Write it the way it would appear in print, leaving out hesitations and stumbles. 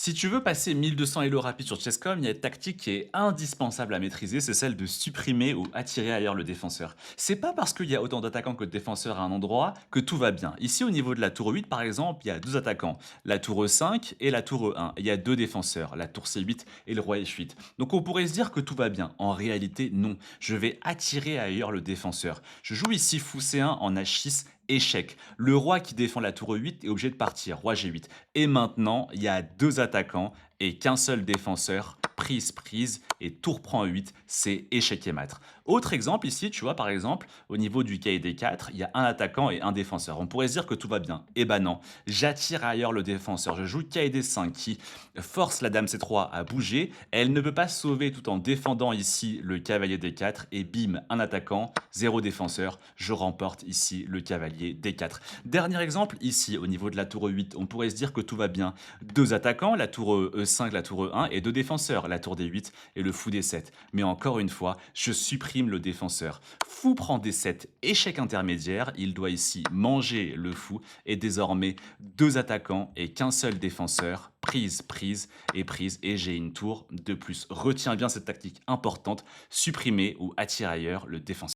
Si tu veux passer 1200 Elo rapide sur Chesscom, il y a une tactique qui est indispensable à maîtriser, c'est celle de supprimer ou attirer ailleurs le défenseur. C'est pas parce qu'il y a autant d'attaquants que de défenseurs à un endroit que tout va bien. Ici, au niveau de la tour 8, par exemple, il y a deux attaquants, la tour E5 et la tour E1. Il y a deux défenseurs, la tour C8 et le roi H8. Donc on pourrait se dire que tout va bien. En réalité, non. Je vais attirer ailleurs le défenseur. Je joue ici fou C1 en H6 échec. Le roi qui défend la tour E8 est obligé de partir, roi G8. Et maintenant, il y a deux attaquants et qu'un seul défenseur. Prise, et tour prend 8, c'est échec et mat. Autre exemple ici, tu vois, par exemple, au niveau du KD4, il y a un attaquant et un défenseur. On pourrait se dire que tout va bien. Eh ben non, j'attire ailleurs le défenseur. Je joue KD5 qui force la dame C3 à bouger. Elle ne peut pas sauver tout en défendant ici le cavalier D4. Et bim, un attaquant, zéro défenseur. Je remporte ici le cavalier D4. Dernier exemple, ici, au niveau de la tour E8, on pourrait se dire que tout va bien. Deux attaquants, la tour E5, la tour E1, et deux défenseurs, la tour D8 et le fou D7. Mais encore une fois, je supprime le défenseur. Fou prend D7, échec intermédiaire, il doit ici manger le fou, et désormais deux attaquants et qu'un seul défenseur. Prise, et j'ai une tour de plus. Retiens bien cette tactique importante, supprimer ou attirer ailleurs le défenseur.